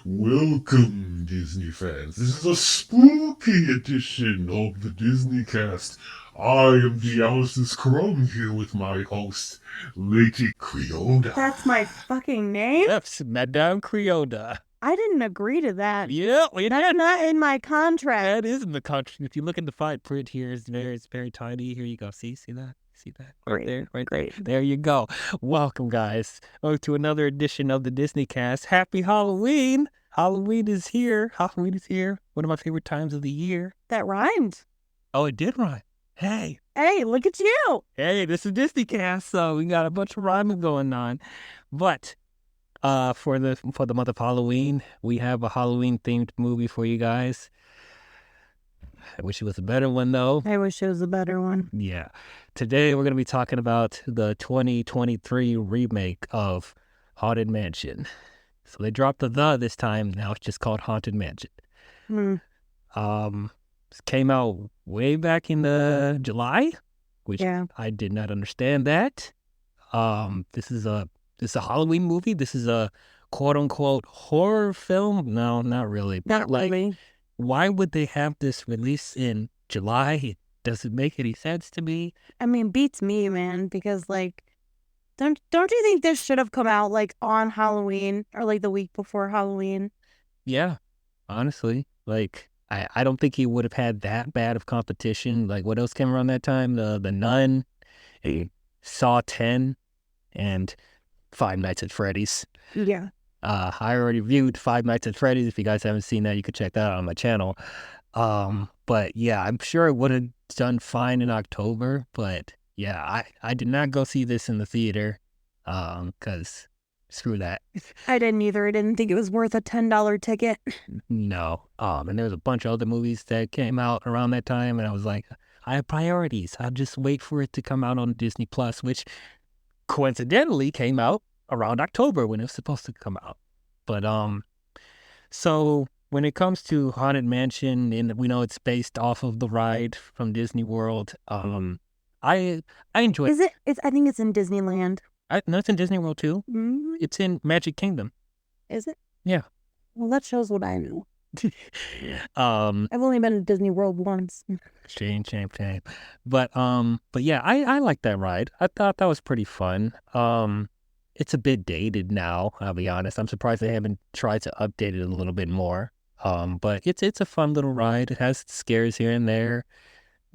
Welcome, Disney fans. This is a spooky edition of the DisneyCast. I am the Alice's Crumb here with my host, Lady Creoda. That's my fucking name? That's Madame Creoda. I didn't agree to that. Yeah, That's not in my contract. that is in the contract. If you look in the fine print here, it's very tiny. Here you go. See that? See that? Right there, right there. There you go. Welcome, guys, to another edition of the DisneyCast. Happy Halloween! Halloween is here. Halloween is here. One of my favorite times of the year. That rhymed. Oh, it did rhyme. Hey, look at you. hey, this is DisneyCast, so we got a bunch of rhyming going on. But for the month of Halloween, we have a Halloween themed movie for you guys. I wish it was a better one though. I wish it was a better one. Yeah. Today we're going to be talking about the 2023 remake of Haunted Mansion. So they dropped the this time. Now it's just called Haunted Mansion. This came out way back in the July, which I did not understand that. This is a Halloween movie. This is a quote unquote horror film. No, not really. Not really. Why would they have this release in July? It doesn't make any sense to me. I mean, beats me, man, because like, don't you think this should have come out like on Halloween or like the week before Halloween? Yeah, honestly, like I don't think he would have had that bad of competition. Like what else came around that time? The Nun, Saw 10, and Five Nights at Freddy's. Yeah. I already reviewed Five Nights at Freddy's. If you guys haven't seen that, you could check that out on my channel. But yeah, I'm sure it would have done fine in October. But yeah, I did not go see this in the theater, because screw that. I didn't either. I didn't think it was worth a $10 ticket. No. And there was a bunch of other movies that came out around that time, and I was like, I have priorities. I'll just wait for it to come out on Disney Plus, which coincidentally came out around October when it was supposed to come out. But so when it comes to Haunted Mansion, and we know it's based off of the ride from Disney World, I enjoy Is it? I think it's in Disneyland. No, it's in Disney World too. Mm-hmm. It's in Magic Kingdom. Is it? Yeah. Well, that shows what I know. I've only been to Disney World once. Shame. But yeah, I like that ride. I thought that was pretty fun. It's a bit dated now, I'll be honest. I'm surprised they haven't tried to update it a little bit more. But it's a fun little ride. It has scares here and there,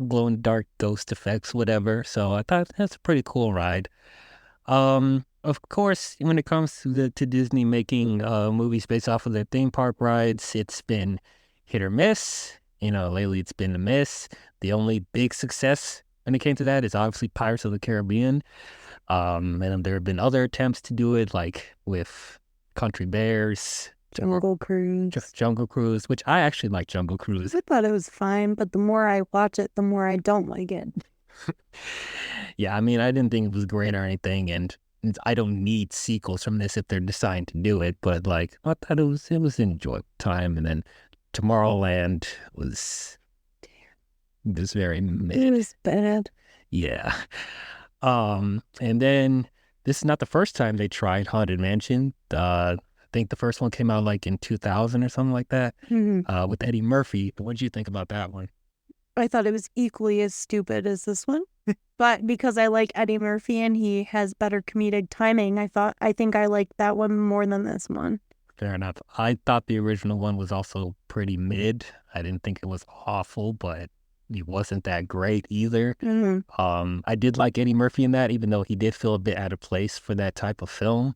glow in the dark ghost effects, whatever. So I thought that's a pretty cool ride. Of course, when it comes to Disney making movies based off of their theme park rides, it's been hit or miss. You know, lately it's been a miss. The only big success when it came to that is obviously Pirates of the Caribbean. And there have been other attempts to do it, like with Country Bears, Jungle Cruise. Which I actually like Jungle Cruise. I thought it was fine, but the more I watch it, the more I don't like it. Yeah, I mean, I didn't think it was great or anything, and I don't need sequels from this if they're deciding to do it. But like, I thought it was an enjoyable time. And then Tomorrowland was very mid. It was bad. Yeah. And then this is not the first time they tried Haunted Mansion. I think the first one came out like in 2000 or something like that, with Eddie Murphy. What did you think about that one? I thought it was equally as stupid as this one. But because I like Eddie Murphy and he has better comedic timing, I think I like that one more than this one. Fair enough. I thought the original one was also pretty mid. I didn't think it was awful, but it wasn't that great either. I did like Eddie Murphy in that, even though he did feel a bit out of place for that type of film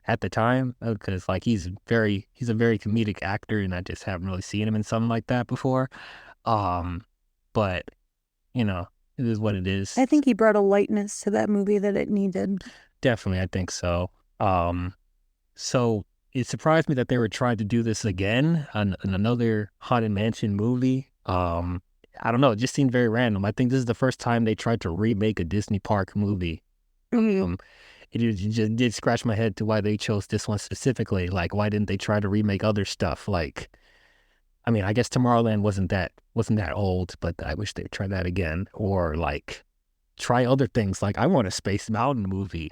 at the time, because like he's a very comedic actor, and I just haven't really seen him in something like that before. But you know, it is what it is. I think he brought a lightness to that movie that it needed. Definitely, I think so. So it surprised me that they were trying to do this again on another Haunted Mansion movie. I don't know, it just seemed very random. I think this is the first time they tried to remake a Disney park movie. It just did scratch my head to why they chose this one specifically. Like, why didn't they try to remake other stuff? Like, I mean, I guess Tomorrowland wasn't that old, but I wish they'd try that again. Or like try other things. Like, I want a Space Mountain movie.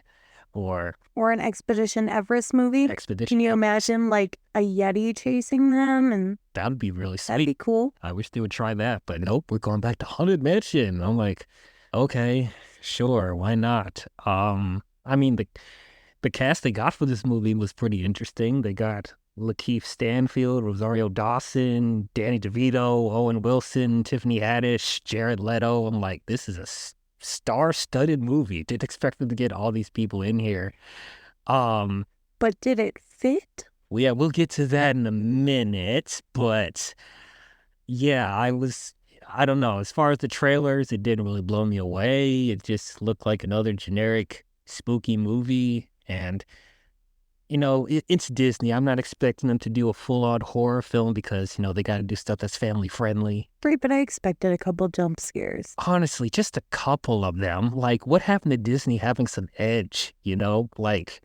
or Or an Expedition Everest movie. Expedition. Can you imagine like a Yeti chasing them? And That would be really that'd be sweet. cool. I wish they would try that, but nope, we're going back to Haunted Mansion. I'm like, okay, sure, why not? I mean, the cast they got for this movie was pretty interesting. They got Lakeith Stanfield, Rosario Dawson, Danny DeVito, Owen Wilson, Tiffany Haddish, Jared Leto. I'm like, this is a star-studded movie. Didn't expect them to get all these people in here. But did it fit? Well, yeah, we'll get to that in a minute, but yeah, I don't know. As far as the trailers, it didn't really blow me away. It just looked like another generic spooky movie. And, it's Disney. I'm not expecting them to do a full-on horror film because, they got to do stuff that's family-friendly. Right, but I expected a couple jump scares. Honestly, just a couple of them. Like, what happened to Disney having some edge, Like,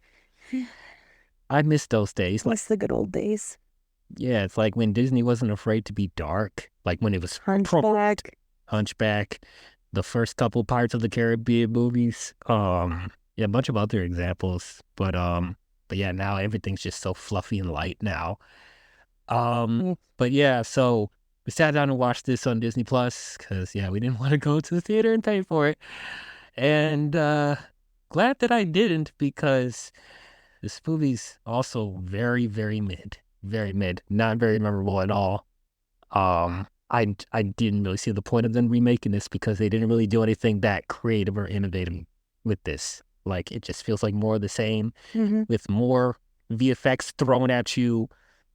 I miss those days. What's the good old days? Yeah, it's like when Disney wasn't afraid to be dark, like when it was Hunchback, the first couple Pirates of the Caribbean movies. Yeah, a bunch of other examples, but yeah, now everything's just so fluffy and light now. But yeah, so we sat down and watched this on Disney Plus because we didn't want to go to the theater and pay for it, and glad that I didn't because this movie's also very, very mid. Very mid, not very memorable at all. I didn't really see the point of them remaking this because they didn't really do anything that creative or innovative with this. Like, it just feels like more of the same with more VFX thrown at you.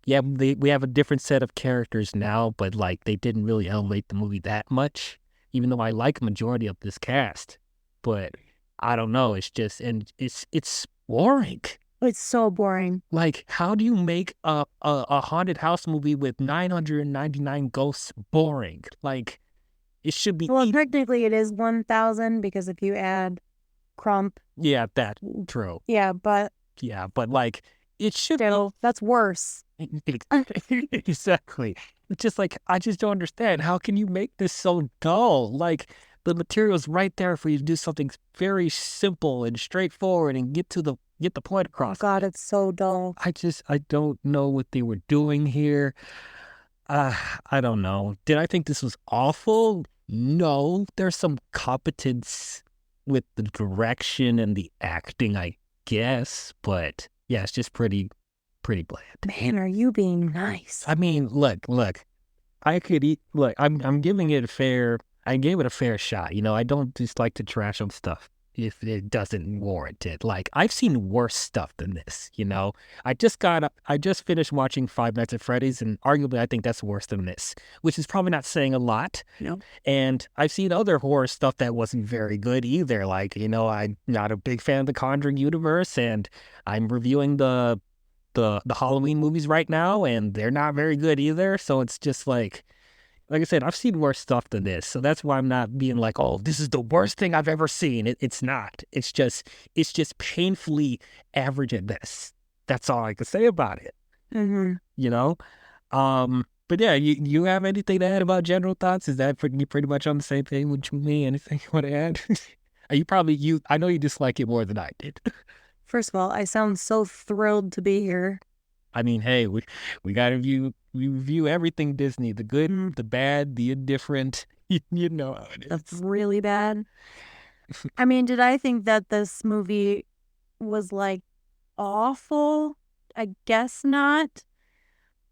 Yeah, we have a different set of characters now, but like they didn't really elevate the movie that much, even though I like a majority of this cast. But I don't know, it's just, and it's boring. It's so boring. Like, how do you make a haunted house movie with 999 ghosts boring? Like, it should be... Well, technically it is 1,000 because if you add Crump... Yeah, that's true. Yeah, but... Yeah, but like, it should... Still, that's worse. Exactly. It's just like, I just don't understand. How can you make this so dull? Like, the material's right there for you to do something very simple and straightforward and get the point across. Oh God, it's so dull. I don't know what they were doing here. I don't know. Did I think this was awful? No. There's some competence with the direction and the acting, I guess. But yeah, it's just pretty bland. Man, are you being nice? I mean, look. I could eat. Look, I'm giving it a fair. I gave it a fair shot. I don't just like to trash on stuff if it doesn't warrant it. Like, I've seen worse stuff than this, I just finished watching Five Nights at Freddy's, and arguably I think that's worse than this, which is probably not saying a lot. No. And I've seen other horror stuff that wasn't very good either. Like, I'm not a big fan of the Conjuring universe, and I'm reviewing the Halloween movies right now, and they're not very good either. So it's just like I said, I've seen worse stuff than this. So that's why I'm not being like, oh, this is the worst thing I've ever seen. It's not. It's just painfully average at best. That's all I can say about it. But yeah, you have anything to add about general thoughts? Is that you pretty much on the same page with me? Anything you want to add? I know you dislike it more than I did. First of all, I sound so thrilled to be here. I mean, hey, we got to review everything Disney, the good, the bad, the indifferent, you know how it is. That's really bad. I mean, did I think that this movie was like awful? I guess not.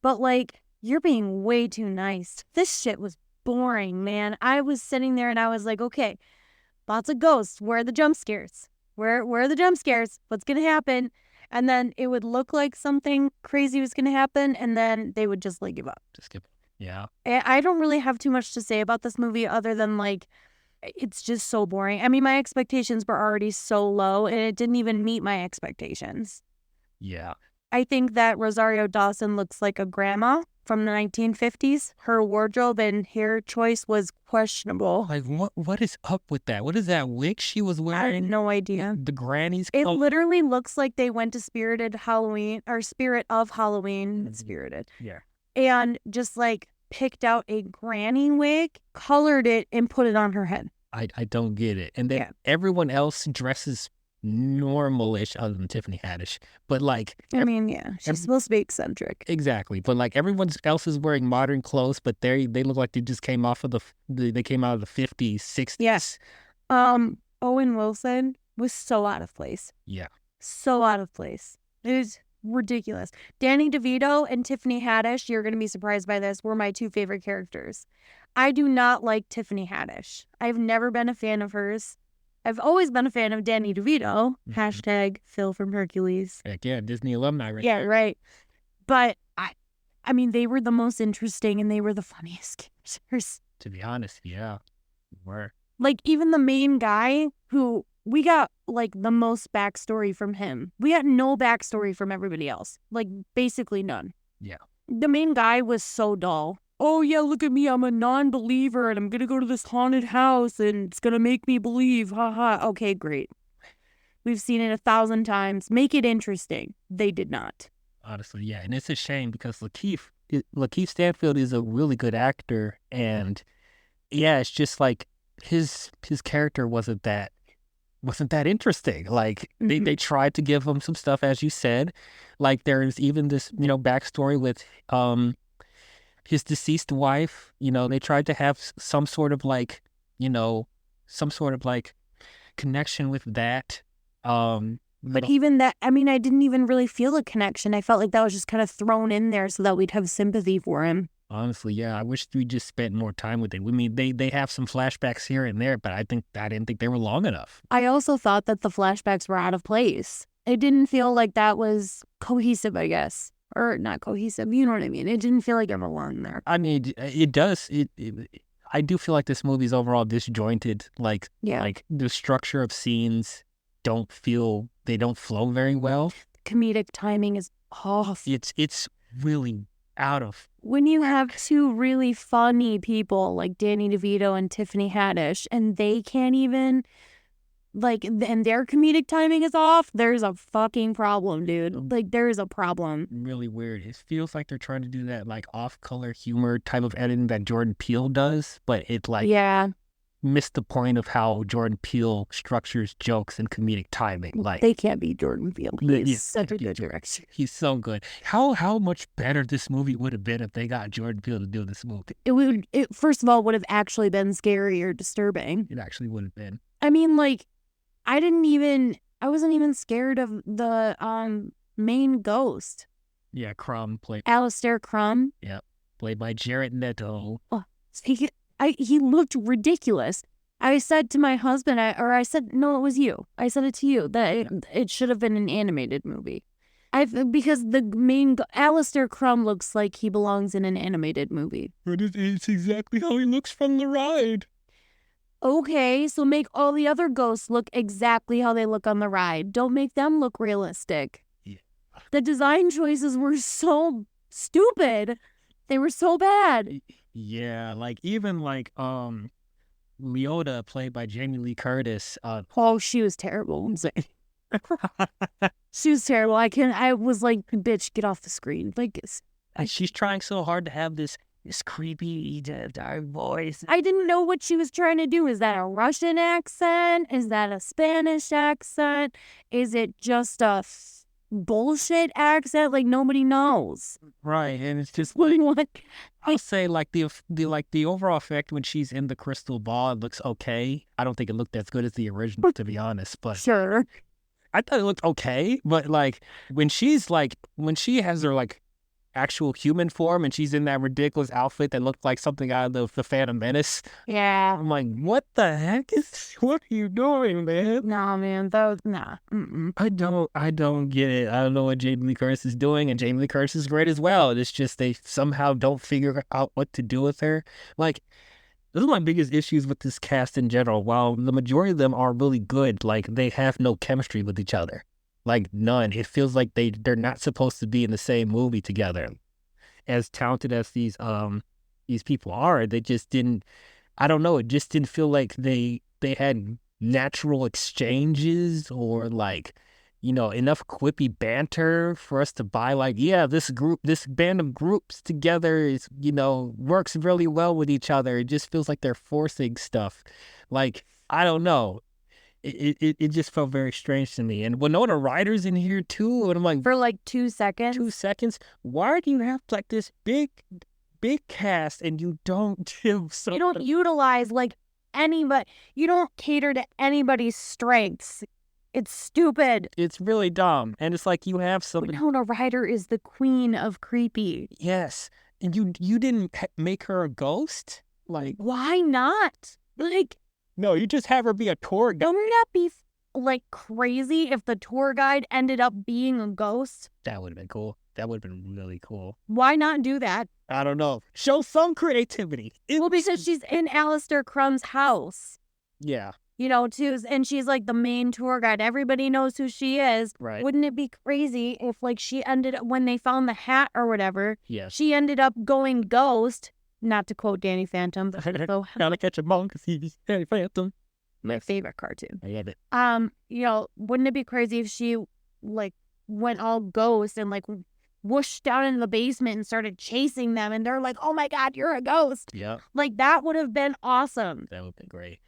But like, you're being way too nice. This shit was boring, man. I was sitting there and I was like, okay, lots of ghosts. Where are the jump scares? Where are the jump scares? What's going to happen? And then it would look like something crazy was going to happen, and then they would just like give up. Just give up. Yeah. I don't really have too much to say about this movie other than like, it's just so boring. I mean, my expectations were already so low, and it didn't even meet my expectations. Yeah. I think that Rosario Dawson looks like a grandma from the 1950s. Her wardrobe and hair choice was questionable. Like, what is up with that? What is that wig she was wearing? I have no idea. The granny's It literally looks like they went to Spirit of Halloween, Spirited. Yeah. And just like picked out a granny wig, colored it, and put it on her head. I don't get it. And then everyone else dresses normalish other than Tiffany Haddish. But like I mean, yeah, she's supposed to be eccentric. exactly. But like everyone else is wearing modern clothes, but they look like they just came off of they came out of the 50s, 60s. Yes. Owen Wilson was so out of place. Yeah. So out of place. It was ridiculous. Danny DeVito and Tiffany Haddish, you're going to be surprised by this, were my two favorite characters. I do not like Tiffany Haddish. I've never been a fan of hers. I've always been a fan of Danny DeVito. Hashtag Phil from Hercules. Heck yeah, Disney alumni right Yeah, there. right. But I mean, they were the most interesting and they were the funniest characters. To be honest, yeah. Were. Like, even the main guy, who we got, like, the most backstory from him. We got no backstory from everybody else. Like, basically none. Yeah. The main guy was so dull. Oh, yeah, look at me. I'm a non-believer, and I'm going to go to this haunted house, and it's going to make me believe. Ha ha. Okay, great. We've seen it 1,000 times. Make it interesting. They did not. Honestly, yeah. And it's a shame because Lakeith Stanfield is a really good actor, and yeah, it's just like his character wasn't that interesting. Like they tried to give him some stuff, as you said. Like there's even this, backstory with his deceased wife. They tried to have some sort of like, connection with that. But even that, I mean, I didn't even really feel a connection. I felt like that was just kind of thrown in there so that we'd have sympathy for him. Honestly, yeah, I wish we just spent more time with it. I mean, they have some flashbacks here and there, but I didn't think they were long enough. I also thought that the flashbacks were out of place. It didn't feel like that was cohesive, I guess. Or not cohesive, you know what I mean? It didn't feel like it belonged there. I mean, it does. I do feel like this movie's overall disjointed. Like the structure of scenes don't flow very well. Comedic timing is off. It's really out of. When you have two really funny people like Danny DeVito and Tiffany Haddish, and they can't even, and their comedic timing is off, there's a fucking problem, dude. Like, there's a problem. Really weird. It feels like they're trying to do that, like, off-color humor type of editing that Jordan Peele does, but it, missed the point of how Jordan Peele structures jokes and comedic timing. Like they can't be Jordan Peele. He's such a good director. He's so good. How much better this movie would have been if they got Jordan Peele to do this movie? It first of all would have actually been scary or disturbing. It actually would have been. I mean, I wasn't even scared of the main ghost. Yeah, Crumb played. Alistair Crumb. Yep, played by Jared Leto. Oh, he looked ridiculous. I said to my husband, no, it was you. I said it to you that it should have been an animated movie. Because the main Alistair Crumb looks like he belongs in an animated movie. But it's exactly how he looks from the ride. Okay, so make all the other ghosts look exactly how they look on the ride. Don't make them look realistic. Yeah. The design choices were so stupid. They were so bad. Yeah, even Leota, played by Jamie Lee Curtis. She was terrible. She was terrible. I was like, bitch, get off the screen. She's trying so hard to have this creepy, dark voice. I didn't know what she was trying to do. Is that a Russian accent? Is that a Spanish accent? Is it just a bullshit accent? Like, nobody knows. Right, and it's just what? I'll say the overall effect when she's in the crystal ball, it looks okay. I don't think it looked as good as the original, to be honest. But sure, I thought it looked okay. But when she has her actual human form and she's in that ridiculous outfit that looked like something out of the Phantom Menace. Yeah. I'm like, what the heck what are you doing, man? Nah, man, nah. Mm-mm. I don't get it. I don't know what Jamie Lee Curtis is doing, and Jamie Lee Curtis is great as well. It's just they somehow don't figure out what to do with her. Those are my biggest issues with this cast in general. While the majority of them are really good, they have no chemistry with each other. None. It feels like they're not supposed to be in the same movie together. As talented as these people are, they just didn't. I don't know. It just didn't feel like they had natural exchanges or enough quippy banter for us to buy. This band of groups together is works really well with each other. It just feels like they're forcing stuff. I don't know. it just felt very strange to me. And Winona Ryder's in here too, and I'm like, For like 2 seconds. 2 seconds. Why do you have like this big cast and you don't give some? You don't utilize like anybody. You don't cater to anybody's strengths. It's stupid. It's really dumb, and it's like you have somebody. Winona Ryder is the queen of creepy. Yes, and you didn't make her a ghost. Like, Why not? Like, no, you just have her be a tour guide. wouldn't that be like crazy if the tour guide ended up being a ghost? That would have been cool. That would have been really cool. Why not do that? I don't know. Show some creativity. Well, because she's in Alistair Crumb's house, Yeah, you know, too, and she's like the main tour guide. Everybody knows who she is. right. Wouldn't it be crazy if like she ended up, when they found the hat or whatever, Yes. she ended up going ghost? Not to quote Danny Phantom, but also Gotta catch a monk, he's Danny Phantom. my favorite cartoon. I love it. You know, wouldn't it be crazy if she like went all ghost and like whooshed down into the basement and started chasing them, and they're like, "Oh my God, you're a ghost!" Yeah, Like that would have been awesome. that would have been great.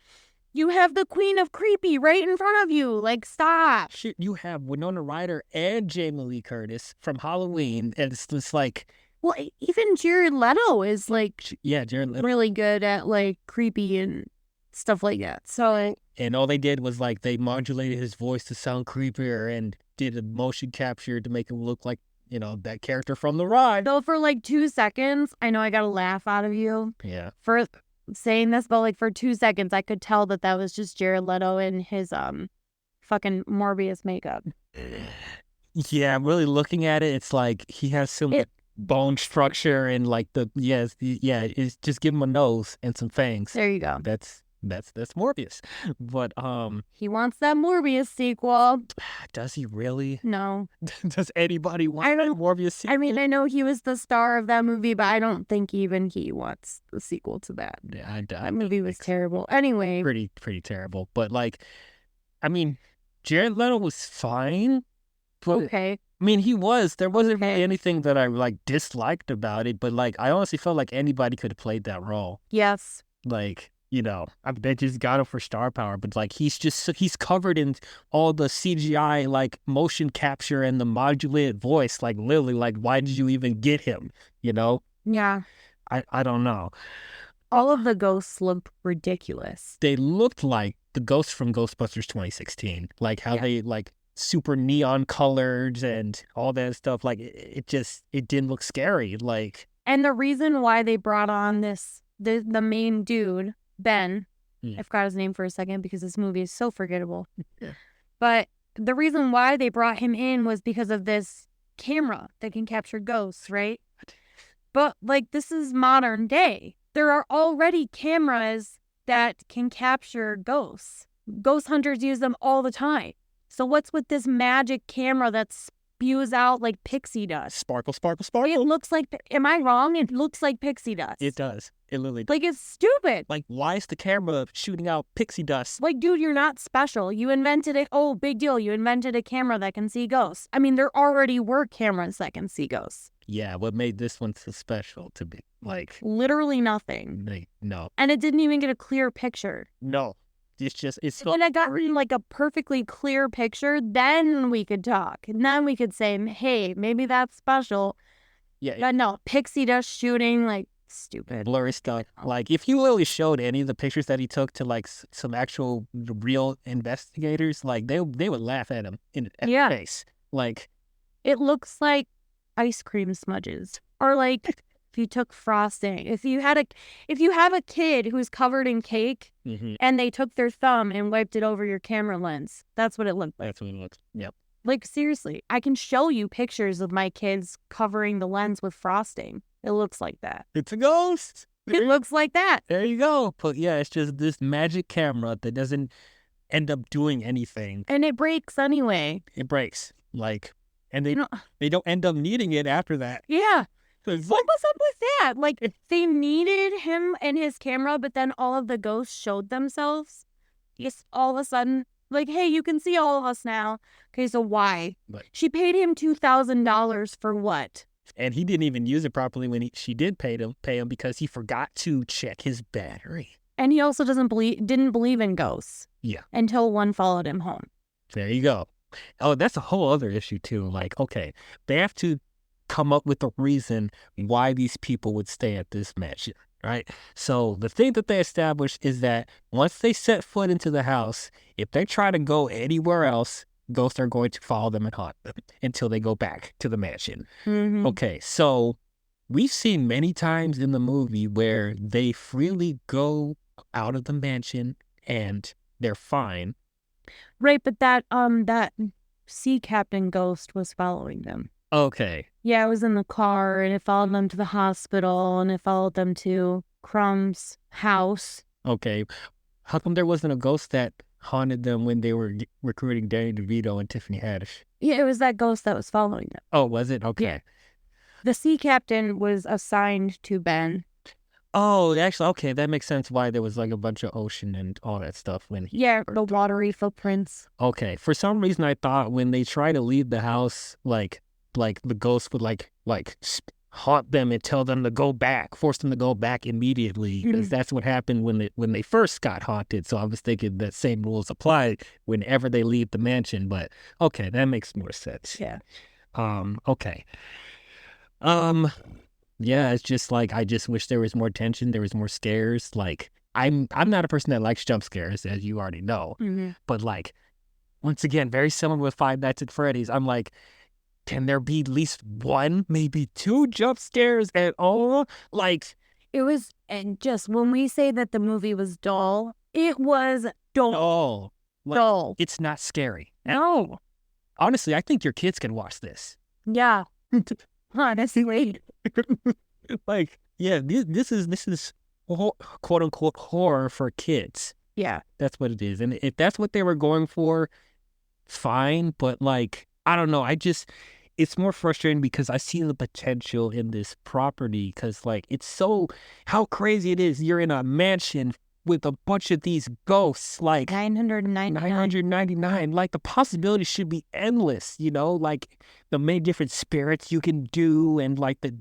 You have the queen of creepy right in front of you. Like, stop. Shit, you have Winona Ryder and Jamie Lee Curtis from Halloween, and it's just like, Well, even Jared Leto is like yeah, Jared Leto. really good at like creepy and stuff like that. So And all they did was like they modulated his voice to sound creepier and did a motion capture to make him look like, you know, that character from the ride. though for like 2 seconds, I know I got a laugh out of you Yeah. for saying this, but like for 2 seconds, I could tell that was just Jared Leto in his fucking Morbius makeup. Yeah, I'm really looking at it. It's like he has some bone structure and like it's just give him a nose and some fangs. There you go. That's Morbius. But He wants that Morbius sequel. does he really? No. Does anybody want I don't- Morbius? I mean, I know he was the star of that movie, but I don't think even he wants the sequel to that. Yeah, That movie was terrible. Anyway, pretty terrible. But like, I mean, Jared Leto was fine. But okay. I mean, there wasn't Okay. really anything that I like disliked about it, but like I honestly felt like anybody could have played that role. Yes. Like, you know, I bet they just got him for star power, but like he's covered in all the CGI like motion capture and the modulated voice. Like literally, like why did you even get him? You know? Yeah. I don't know. All of the ghosts looked ridiculous. They looked like the ghosts from Ghostbusters 2016, like how Yeah. they like super neon colored and all that stuff. Like it didn't look scary. Like, And the reason why they brought on the main dude, Ben, Yeah. I forgot his name for a second because this movie is so forgettable. Yeah. But the reason why they brought him in was because of this camera that can capture ghosts, right? But like this is modern day. There are already cameras that can capture ghosts. Ghost hunters use them all the time. So what's with this magic camera that spews out like pixie dust? sparkle, sparkle, It sparkle. looks like, am I wrong? It looks like pixie dust. It does. It literally does. Like, it's stupid. Like, why is the camera shooting out pixie dust? Like, dude, you're not special. You invented it. Oh, big deal. You invented a camera that can see ghosts. I mean, there already were cameras that can see ghosts. Yeah, what made this one so special to be like, Literally nothing. no. And it didn't even get a clear picture. No. It's so, When I got like a perfectly clear picture, then we could talk. And then we could say, hey, maybe that's special. yeah, But no, pixie dust shooting, like, stupid. blurry stuff. Like, if you literally showed any of the pictures that he took to like some actual real investigators, like they would laugh at him in the Yeah. face. Like, It looks like ice cream smudges. Or like if you took frosting. If you have a kid who's covered in cake and they took their thumb and wiped it over your camera lens, that's what it looked like. that's what it looks. Yep. Like, seriously, I can show you pictures of my kids covering the lens with frosting. It looks like that. It's a ghost. It looks like that. There you go. But yeah, it's just this magic camera that doesn't end up doing anything. And it breaks anyway. It breaks. Like, and You know, they don't end up needing it after that. yeah. It's What like, was up with that? Like, they needed him and his camera, but then all of the ghosts showed themselves. Just all of a sudden, like, hey, you can see all of us now. Okay, so why? But- She paid him $2,000 for what? and he didn't even use it properly when she did pay him because he forgot to check his battery. And he also didn't believe in ghosts. Yeah. Until one followed him home. There you go. Oh, that's a whole other issue too. Like, okay, they have to come up with a reason why these people would stay at this mansion, right? So the thing that they established is that once they set foot into the house, if they try to go anywhere else, ghosts are going to follow them and haunt them until they go back to the mansion. Mm-hmm. Okay, so we've seen many times in the movie where they freely go out of the mansion and they're fine. Right, but that sea captain ghost was following them. Okay. Yeah, it was in the car, and it followed them to the hospital, and it followed them to Crumb's house. Okay. How come there wasn't a ghost that haunted them when they were recruiting Danny DeVito and Tiffany Haddish? Yeah, it was that ghost that was following them. Oh, was it? Okay. Yeah. The sea captain was assigned to Ben. Oh, actually, okay, that makes sense why there was like a bunch of ocean and all that stuff when he... Yeah, the watery footprints. Okay, for some reason I thought when they try to leave the house, like the ghost would like haunt them and tell them to go back, force them to go back immediately, because that's what happened when they first got haunted. So I was thinking that same rules apply whenever they leave the mansion. But okay, that makes more sense. Yeah. Okay. Yeah, it's just like I just wish there was more tension, there was more scares. Like I'm not a person that likes jump scares, as you already know. Mm-hmm. But like, once again, very similar with Five Nights at Freddy's. I'm like, can there be at least one, maybe two jump scares at all? Like, it was, and just when we say that the movie was dull, it was dull. oh, Dull. It's not scary. No. Honestly, I think your kids can watch this. Yeah. Honestly. Like, yeah, this is quote unquote horror for kids. Yeah. That's what it is. And if that's what they were going for, fine. But like, I don't know. It's more frustrating because I see the potential in this property because like, it's so, how crazy it is. You're in a mansion with a bunch of these ghosts, like 999. Like the possibilities should be endless, you know, like the many different spirits you can do and like the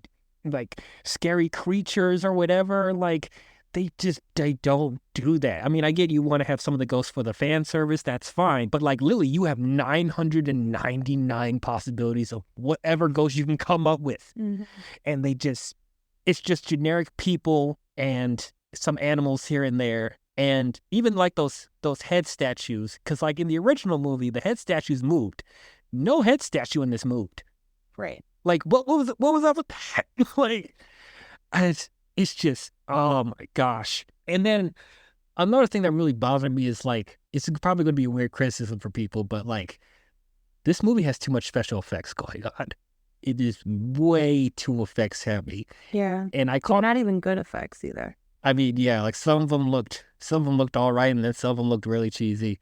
scary creatures or whatever. Like they don't do that. I mean, I get you want to have some of the ghosts for the fan service, that's fine. But like Lily, you have 999 possibilities of whatever ghost you can come up with. Mm-hmm. And it's just generic people and some animals here and there, and even like those head statues, because like in the original movie the head statues moved. No head statue in this moved. Right. Like what was up with that? Like it's just, oh my gosh. And then another thing that really bothered me is like, it's probably going to be a weird criticism for people, but like this movie has too much special effects going on. It is way too effects heavy. Yeah. And They're not even good effects either. I mean, yeah, like some of them looked all right, and then some of them looked really cheesy.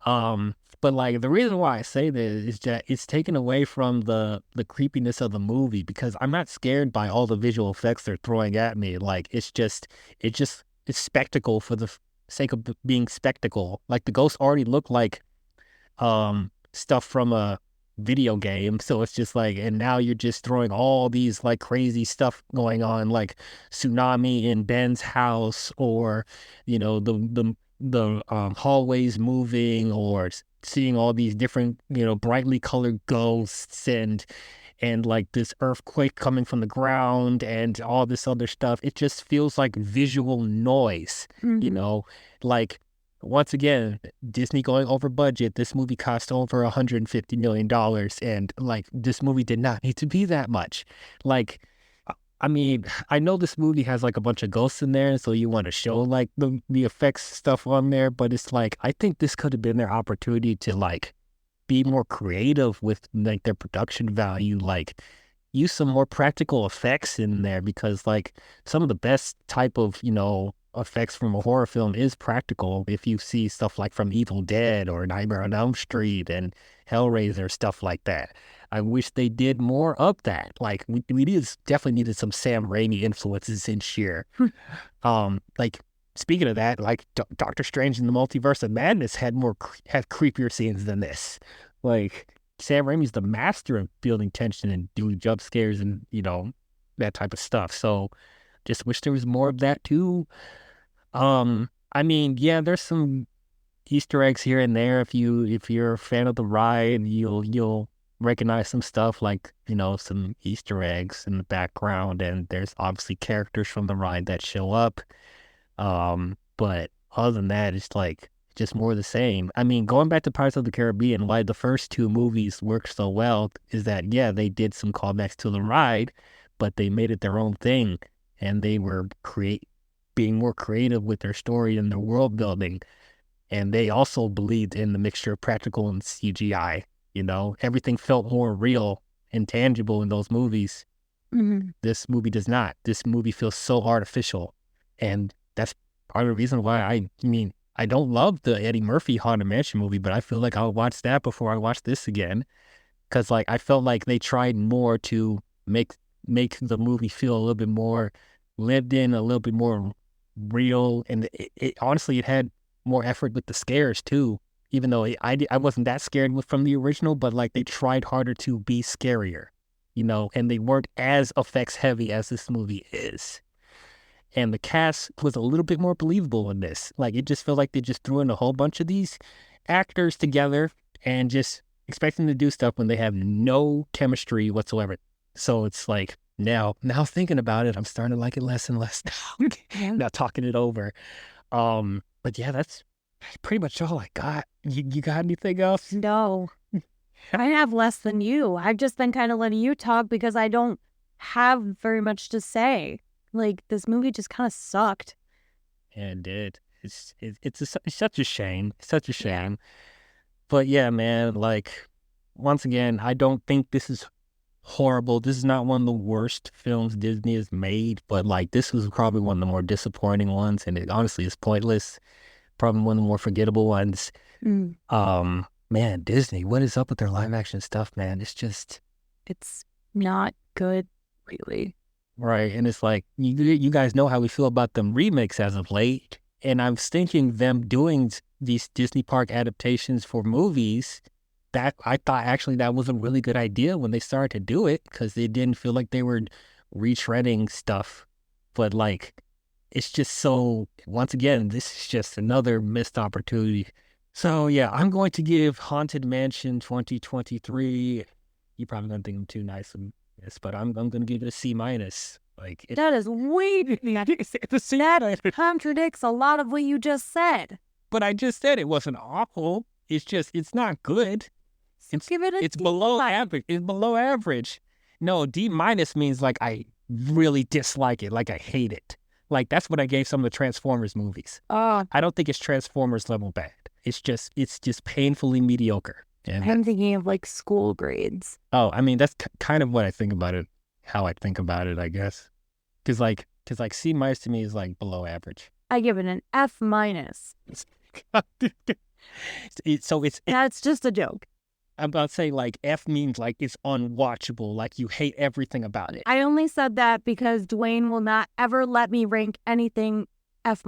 But like the reason why I say this is that it's taken away from the creepiness of the movie, because I'm not scared by all the visual effects they're throwing at me. Like it's spectacle for the sake of being spectacle. Like the ghosts already look like stuff from a video game, so it's just like, and now you're just throwing all these like crazy stuff going on, like tsunami in Ben's house, or you know the hallways moving, or seeing all these different, you know, brightly colored ghosts, and like this earthquake coming from the ground and all this other stuff. It just feels like visual noise. Mm-hmm. You know, like once again, Disney going over budget. This movie cost over $150 million, and like this movie did not need to be that much. Like, I mean, I know this movie has like a bunch of ghosts in there, so you want to show like the effects stuff on there, but it's like, I think this could have been their opportunity to like be more creative with like their production value, like use some more practical effects in there, because like some of the best type of, you know, effects from a horror film is practical. If you see stuff like from Evil Dead or Nightmare on Elm Street and Hellraiser, stuff like that. I wish they did more of that. Like we definitely needed some Sam Raimi influences in here. Like speaking of that, like Doctor Strange in the Multiverse of Madness had creepier scenes than this. Like Sam Raimi's the master of building tension and doing jump scares and, you know, that type of stuff. So just wish there was more of that too. I mean, yeah, there's some Easter eggs here and there. If you're a fan of the ride, you'll recognize some stuff like, some Easter eggs in the background, and there's obviously characters from the ride that show up. But other than that, it's like just more of the same. I mean, going back to Pirates of the Caribbean, why the first two movies work so well is that, yeah, they did some callbacks to the ride, but they made it their own thing, and they were being more creative with their story and their world building. And they also believed in the mixture of practical and CGI. Everything felt more real and tangible in those movies. Mhm. This movie does not. This movie feels so artificial. And that's part of the reason why I don't love the Eddie Murphy Haunted Mansion movie, but I feel like I'll watch that before I watch this again. Because I felt like they tried more to make the movie feel a little bit more lived in, a little bit more real. And it honestly, it had more effort with the scares too, even though I wasn't that scared from the original, but they tried harder to be scarier, and they weren't as effects heavy as this movie is. And the cast was a little bit more believable in this. It just felt like they just threw in a whole bunch of these actors together and just expecting to do stuff when they have no chemistry whatsoever. So it's now thinking about it, I'm starting to like it less and less now. Now talking it over. But yeah, that's pretty much all I got. You got anything else? No. I have less than you. I've just been kind of letting you talk because I don't have very much to say. This movie just kind of sucked. Yeah, it did. It's such a shame. It's such a shame. But yeah, man, once again, I don't think this is horrible. This is not one of the worst films Disney has made, but this was probably one of the more disappointing ones, and it honestly is pointless. Probably one of the more forgettable ones. Man, Disney, what is up with their live action stuff, man? It's not good, really. Right, and it's you guys know how we feel about them remakes as of late, and I'm thinking them doing these Disney park adaptations for movies, that I thought actually that was a really good idea when they started to do it, because they didn't feel like they were retreading stuff, but it's just so, once again, this is just another missed opportunity. So yeah, I'm going to give Haunted Mansion 2023, you probably don't think I'm too nice with this, but I'm going to give it a C-. That is way that contradicts a lot of what you just said. But I just said it wasn't awful. It's not good. Give it it's below average. It's below average. No, D- means I really dislike it. I hate it. That's what I gave some of the Transformers movies. I don't think it's Transformers level bad. It's just painfully mediocre. And I'm thinking of school grades. Oh, I mean, that's kind of what I think about it, how I think about it, I guess. Because C- to me is below average. I give it an F-. That's just a joke. I'm about to say F means it's unwatchable, you hate everything about it. I only said that because Dwayne will not ever let me rank anything F-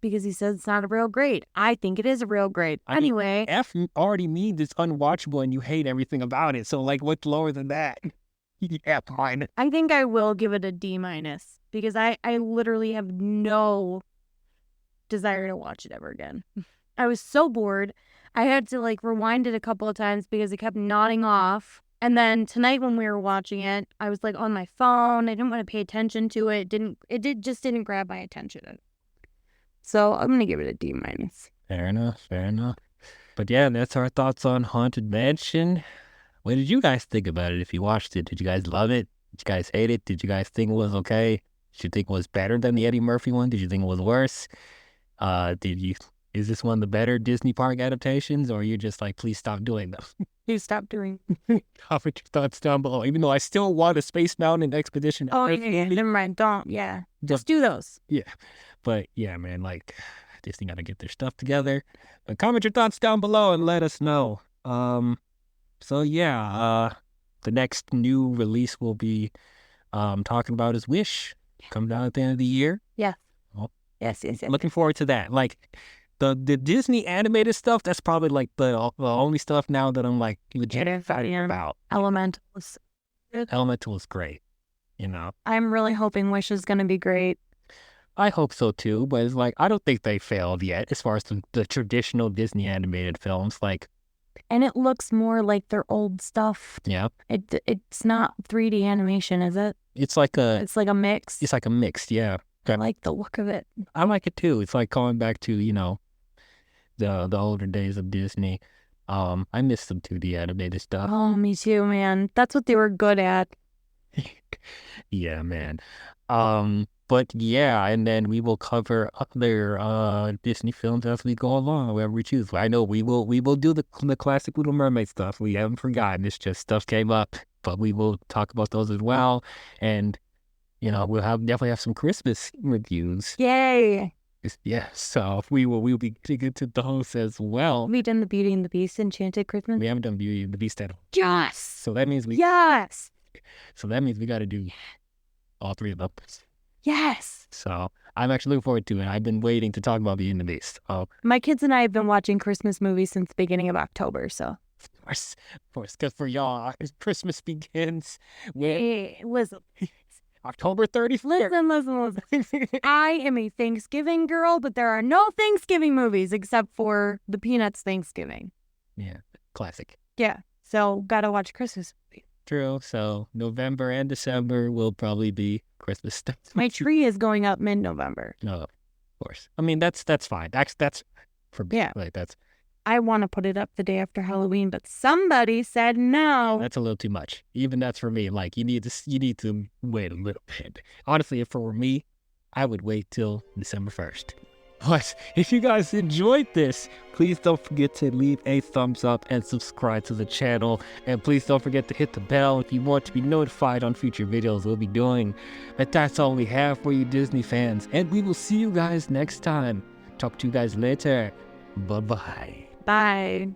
because he says it's not a real grade. I think it is a real grade. Anyway. F already means it's unwatchable and you hate everything about it. So what's lower than that? F-. I think I will give it a D- because I literally have no desire to watch it ever again. I was so bored. I had to rewind it a couple of times because it kept nodding off. And then tonight when we were watching it, I was on my phone. I didn't want to pay attention to it. It just didn't grab my attention. So I'm going to give it a D-. Fair enough. But yeah, that's our thoughts on Haunted Mansion. What did you guys think about it if you watched it? Did you guys love it? Did you guys hate it? Did you guys think it was okay? Did you think it was better than the Eddie Murphy one? Did you think it was worse? Is this one of the better Disney park adaptations, or are you just please stop doing them? Please stop doing. Comment your thoughts down below. Even though I still want a Space Mountain Expedition. Oh, yeah. Never mind. Don't. Yeah. Just do those. Yeah. But yeah, man, Disney got to get their stuff together. But comment your thoughts down below and let us know. So yeah, the next new release we'll be talking about is Wish. Coming out at the end of the year. Yeah. Oh, yes. Looking forward to that. The Disney animated stuff, that's probably the only stuff now that I'm legit excited about. Elemental is great, I'm really hoping Wish is going to be great. I hope so too, but it's like I don't think they failed yet as far as the traditional Disney animated films. Like, And it looks more like their old stuff. yeah, It's not 3D animation, is it? it's like a It's like a mix. it's like a mix. Yeah, I like the look of it. I like it too. It's like going back to the older days of Disney. I miss some 2D animated stuff. Oh, me too, man. That's what they were good at. Yeah, man. But yeah, and then we will cover other Disney films as we go along, wherever we choose. I know we will do the classic Little Mermaid stuff. We haven't forgotten. It's just stuff came up, but we will talk about those as well. And we'll definitely have some Christmas reviews. Yay! Yeah, so we'll be getting into those as well. We done the Beauty and the Beast Enchanted Christmas. We haven't done Beauty and the Beast at all. Yes. So that means we Yes. got to do all three of them. Yes. So I'm actually looking forward to it. I've been waiting to talk about Beauty and the Beast. Oh, My kids and I have been watching Christmas movies since the beginning of October, so. of course, because for y'all, Christmas begins with Hey, listen. October 31st. Listen. I am a Thanksgiving girl, but there are no Thanksgiving movies except for the Peanuts Thanksgiving. Yeah, classic. Yeah. So, gotta watch Christmas movies. True. So November and December will probably be Christmas stuff. My tree is going up mid-November. No, of course. I mean, that's fine. That's for me. Yeah. Like that's I want to put it up the day after Halloween, but somebody said no. a little too much. Even that's for me. Like you need to wait a little bit. Honestly, if it were me, I would wait till December 1st. But if you guys enjoyed this, please don't forget to leave a thumbs up and subscribe to the channel. And please don't forget to hit the bell if you want to be notified on future videos we'll be doing. But that's all we have for you Disney fans. And we will see you guys next time. Talk to you guys later. Bye-bye. Bye.